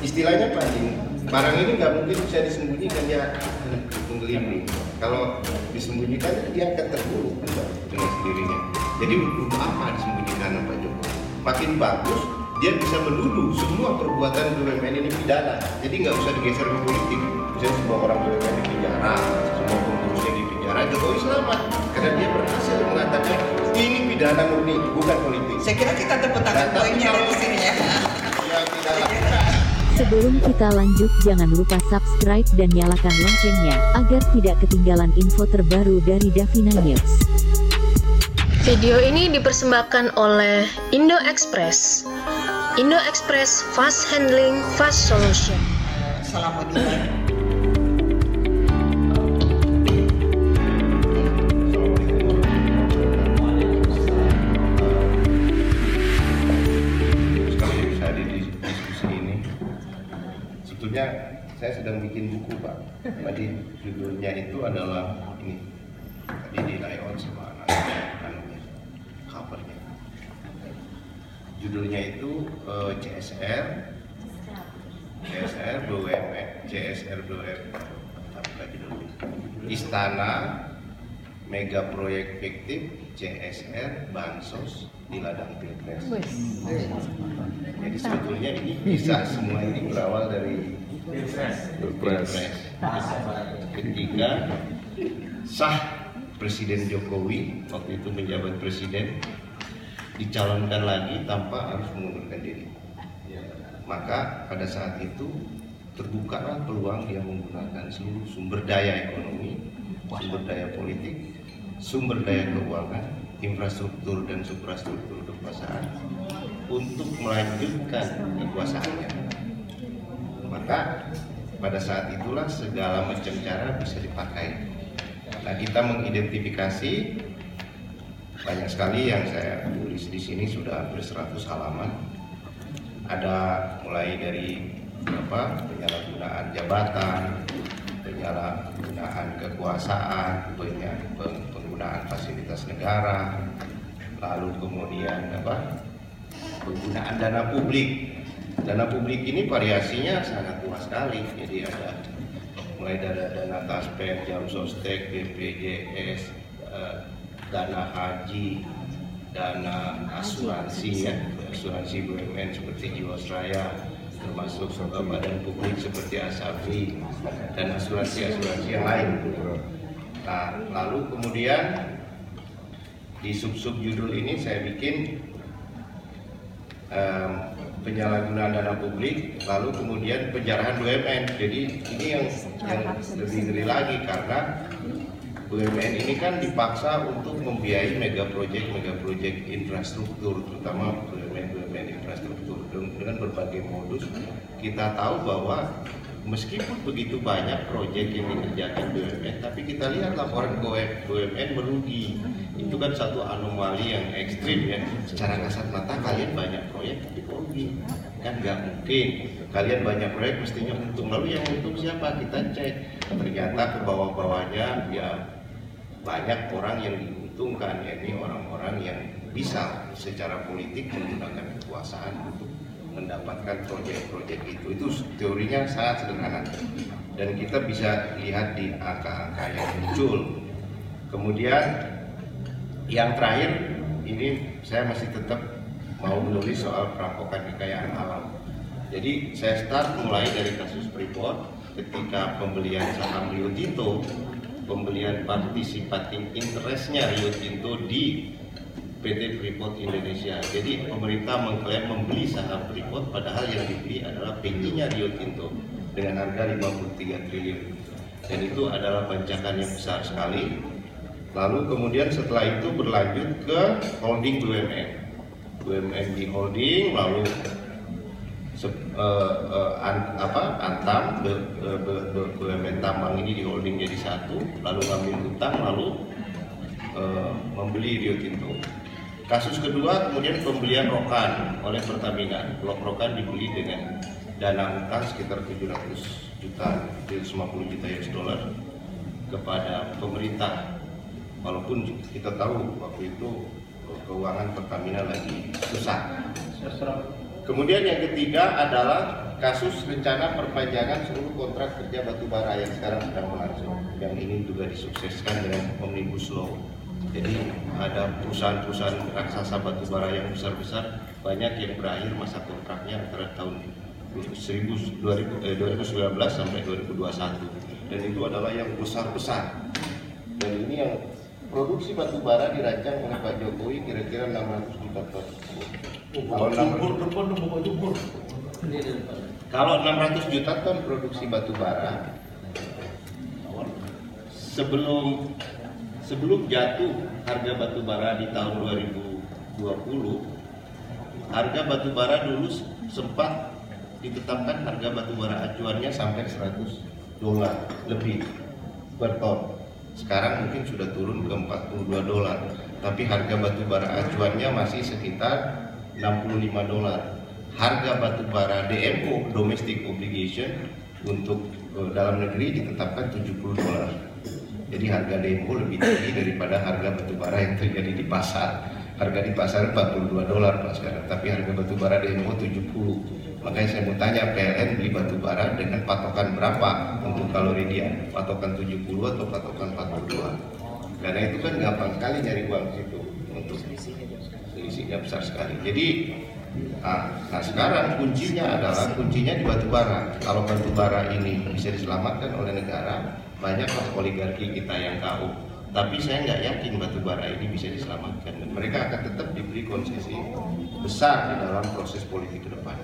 istilahnya paling barang ini nggak mungkin bisa disembunyikan, dia menggelinding. Kalau disembunyikan dia akan terburuk dengan sendirinya. Jadi untuk apa disembunyikan Pak Jokowi? Makin bagus, dia bisa menuduh semua perbuatan BUMN ini pidana. Jadi nggak usah digeser ke politik. Misalnya semua orang BUMN di penjara, semua pengurusnya di penjara, Jokowi selamat karena dia berhasil mengatakan ini pidana murni, bukan politik. Saya kira kita tepuk tangan poinnya di sini ya. Ya tidak lakukan. Sebelum kita lanjut, jangan lupa subscribe dan nyalakan loncengnya, agar tidak ketinggalan info terbaru dari Davina News. Video ini dipersembahkan oleh Indo Express. Indo Express Fast Handling, Fast Solution. Assalamualaikum. Sebetulnya saya sedang bikin buku, Pak. Tadi judulnya itu adalah ini. Tadi di layout sama anak-anaknya, covernya. Judulnya itu CSR BUMN, Istana Mega Proyek Fiktif CSR Bansos di ladang Pilpres. Jadi sebetulnya ini bisa semua ini berawal dari Pilpres. Ketika sah Presiden Jokowi waktu itu menjabat presiden, dicalonkan lagi tanpa harus mengundurkan diri. Maka pada saat itu terbukalah peluang dia menggunakan seluruh sumber daya ekonomi, sumber daya politik, sumber daya keuangan, infrastruktur dan suprastruktur kekuasaan untuk melanjutkan kekuasaannya. Maka pada saat itulah segala macam cara bisa dipakai. Nah, kita mengidentifikasi banyak sekali yang saya tulis di sini, sudah hampir 100 halaman. Ada mulai dari penyalahgunaan jabatan, penyalahgunaan kekuasaan, penggunaan fasilitas negara, lalu kemudian penggunaan dana publik. Dana publik ini variasinya sangat luas sekali. Jadi ada mulai dari dana Taspen, Jam Sostek, BPJS, dana haji, dana asuransi, asuransi BUMN seperti Jiwasraya, termasuk badan publik seperti Asabri dan asuransi-asuransi yang lain. Nah, lalu kemudian di sub-sub judul ini saya bikin penyalahgunaan dana publik, lalu kemudian penjarahan BUMN. Jadi ini yang lebih ngeri lagi, karena BUMN ini kan dipaksa untuk membiayai mega proyek infrastruktur, terutama BUMN infrastruktur dengan berbagai modus. Kita tahu bahwa meskipun begitu banyak proyek yang dikerjakan BUMN, tapi kita lihat laporan BUMN merugi. Itu kan satu anomali yang ekstrim ya. Secara kasat mata kalian banyak proyek tapi rugi, kan nggak mungkin. Kalian banyak proyek mestinya untung, lalu yang untung siapa? Kita cek, ternyata ke bawah-bawahnya ya banyak orang yang diuntungkan, yakni orang-orang yang bisa secara politik menggunakan kekuasaan untuk mendapatkan proyek-proyek itu. Itu teorinya sangat sederhana dan kita bisa lihat di angka-angka yang muncul. Kemudian yang terakhir ini saya masih tetap mau menulis soal perampokan kekayaan alam. Jadi saya start mulai dari kasus Freeport ketika pembelian saham Rio Tinto, pembelian participating interestnya Rio Tinto di PT Freeport Indonesia. Jadi pemerintah mengklaim membeli saham Freeport, padahal yang dibeli adalah PJ-nya Rio Tinto dengan harga 53 triliun. Dan itu adalah bancakan yang besar sekali. Lalu kemudian setelah itu berlanjut ke holding BUMN. BUMN di holding, lalu Antam, BUMN tambang ini di holding jadi satu, lalu ngambil utang, lalu membeli Rio Tinto. Kasus kedua kemudian pembelian Rokan oleh Pertamina. Blok Rokan dibeli dengan dana utang sekitar 700 juta, 750 juta US dollar kepada pemerintah. Walaupun kita tahu waktu itu keuangan Pertamina lagi susah. Kemudian yang ketiga adalah kasus rencana perpanjangan seluruh kontrak kerja batubara yang sekarang sedang berlangsung. Yang ini juga disukseskan dengan Omnibus Law. Jadi ada perusahaan-perusahaan raksasa batubara yang besar-besar banyak yang berakhir masa kontraknya antara tahun 2019 sampai 2021. Dan itu adalah yang besar-besar. Dan ini yang produksi batubara dirancang oleh Pak Jokowi kira-kira 600 juta ton. Kalau 600 juta ton produksi batubara, sebelum jatuh harga batubara di tahun 2020, harga batubara dulu sempat ditetapkan harga batubara acuannya sampai $100 lebih per ton. Sekarang mungkin sudah turun ke $42, tapi harga batubara acuannya masih sekitar $65. Harga batubara DMO (Domestic Obligation) untuk dalam negeri ditetapkan $70. Jadi harga DMO lebih tinggi daripada harga batubara yang terjadi di pasar. Harga di pasar $42 Pak sekarang, tapi harga batubara DMO 70. Makanya saya mau tanya, PLN beli batubara dengan patokan berapa untuk kalori dia? Patokan 70 atau patokan 42? Karena itu kan gampang sekali nyari uang situ untuk selisihnya besar sekali. Jadi nah sekarang kuncinya di batubara. Kalau batubara ini bisa diselamatkan oleh negara, banyaklah oligarki kita yang KO. Tapi saya nggak yakin batubara ini bisa diselamatkan. Dan mereka akan tetap diberi konsesi besar di dalam proses politik ke depan.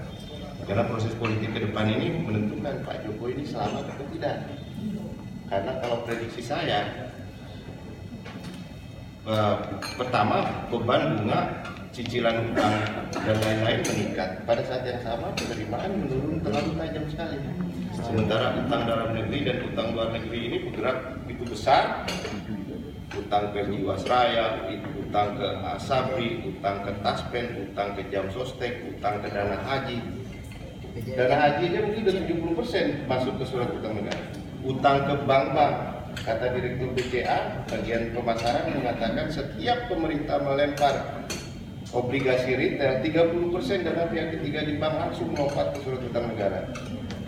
Karena proses politik ke depan ini menentukan Pak Jokowi ini selamat atau tidak. Karena kalau prediksi saya, pertama beban bunga, cicilan utang dan lain-lain meningkat. Pada saat yang sama penerimaan menurun terlalu tajam sekali. Sementara utang dalam negeri dan utang luar negeri ini bergerak begitu besar. Utang ke Jiwasraya, utang ke Asabri, utang ke Taspen, utang ke Jam Sostek, utang ke dana haji. Dana hajinya mungkin udah 70% masuk ke surat utang negara. Utang ke bank-bank, kata Direktur BCA, bagian pemasaran mengatakan setiap pemerintah melempar obligasi retail, 30% dana pihak ketiga di bank langsung melompat ke surat utang negara.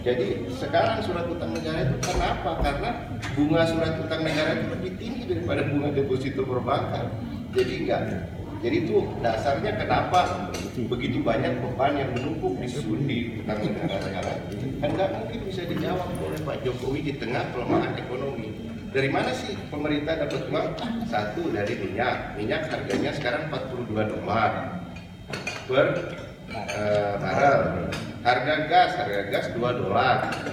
Jadi sekarang surat utang negara itu kenapa? Karena bunga surat utang negara itu lebih tinggi daripada bunga deposito perbankan. Jadi enggak. Jadi itu dasarnya kenapa begitu banyak beban yang menumpuk di utang negara sekarang. Dan nggak mungkin bisa dijawab oleh Pak Jokowi di tengah pelemahan ekonomi. Dari mana sih pemerintah dapat uang? Satu, dari minyak. Minyak harganya sekarang $42 per barel. Harga gas $2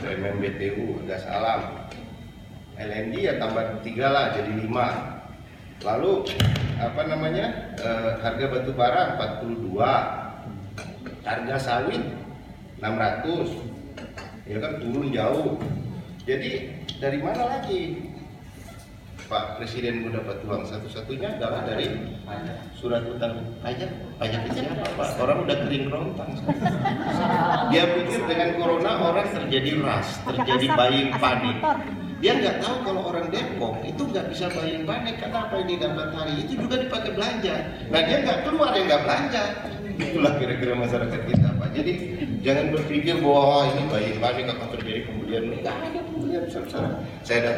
MMBTU, gas alam. LNG ya tambah 3 lah, jadi 5. Lalu harga batu bara 42, harga sawit 600, ya kan turun jauh. Jadi dari mana lagi Pak Presiden mau dapat uang? Satu-satunya adalah dari surat utang pajak. Pajak itu apa Pak? Orang udah kering kerontang. Dia pikir dengan corona orang terjadi rush, terjadi buying panic. Dia nggak tahu kalau orang Depok itu nggak bisa buying panic karena apa yang didapat hari itu juga dipakai belanja. Nah dia nggak keluar, dia nggak belanja. Itulah kira-kira masyarakat kita Pak. Jadi jangan berpikir bahwa ini buying panic akan terjadi kemudian nggak ada kemudian besar-besar. Saya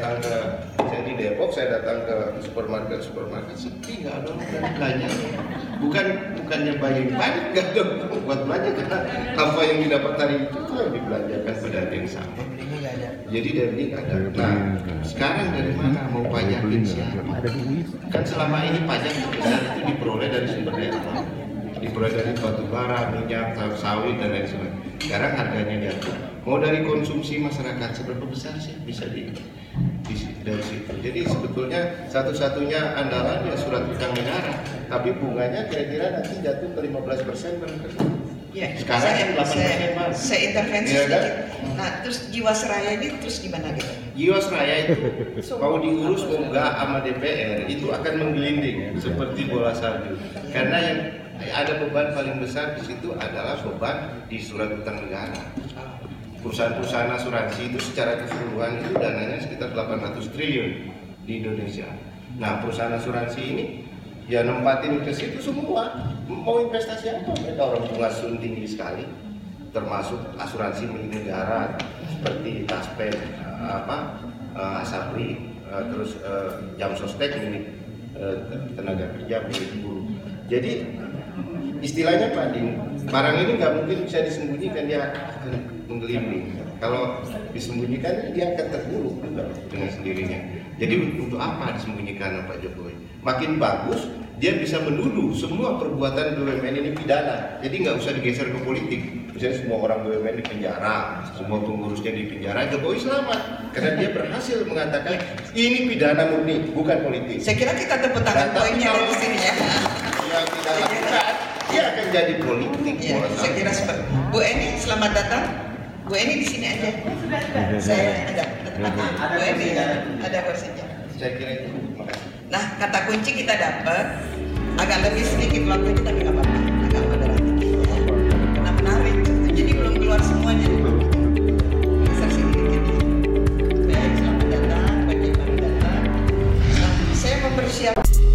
di Depok, saya datang ke supermarket sepi, nggak ada orang belanja. Bukannya buying panic, nggak ada buat belanja karena apa yang didapat hari itu yang dibelanjakan pada hari yang sama. Jadi dari ada. Nah, sekarang dari mana mau pajakin siapa? Kan selama ini pajak terbesar itu diperoleh dari sumber daya alam, diperoleh dari batu bara, minyak, sawit dan lain sebagainya. Sekarang harganya jatuh. Mau dari konsumsi masyarakat seberapa besar sih bisa dari situ. Jadi sebetulnya satu-satunya andalan ya surat utang negara. Tapi bunganya kira-kira nanti jatuh ke 15% barangkali. Ya, sekarang yang 8% Mas. Saya intervensi ya, sedikit. Kan? Nah, terus Jiwasraya ini terus gimana gitu? Jiwasraya itu mau diurus mau enggak sama DPR itu akan menggelinding seperti bola salju. Karena yang ada beban paling besar di situ adalah beban di surat utang negara. Perusahaan-perusahaan asuransi itu secara keseluruhan itu dananya sekitar 800 triliun di Indonesia. Nah, perusahaan asuransi ini ya nempatin ke situ semua. Mau investasi apa? Mereka orang bunga sun tinggi sekali, termasuk asuransi milik negara seperti Taspen, Asabri, terus jam sostek milik tenaga kerja milik buruh. Jadi istilahnya Pak Din, barang ini nggak mungkin bisa disembunyikan, dia akan menggelinding. Kalau disembunyikan dia akan terburuk juga dengan sendirinya. Jadi untuk apa disembunyikan Pak Jokowi? Makin bagus, dia bisa menuduh semua perbuatan BUMN ini pidana. Jadi nggak usah digeser ke politik. Misalnya semua orang BUMN di penjara, semua pengurusnya di penjara, Jokowi selamat karena dia berhasil mengatakan ini pidana murni, bukan politik. Saya kira kita tepuk tangan poinnya di sini ya. Yang tidak lakukan, dia akan jadi politik. Ya, saya kira seperti Bu Eni, selamat datang. Bu Eni di sini aja. Saya ada. Bu Eni ada kursinya. Saya kira itu. Terima kasih. Nah, kata kunci kita dapat agak lebih sedikit waktunya tapi nggak apa-apa, agak moderatif. Ya. Karena menarik, jadi belum keluar semuanya. Geser sedikit. Baik, selamat datang bagi yang baru datang. Nah, saya mempersiapkan.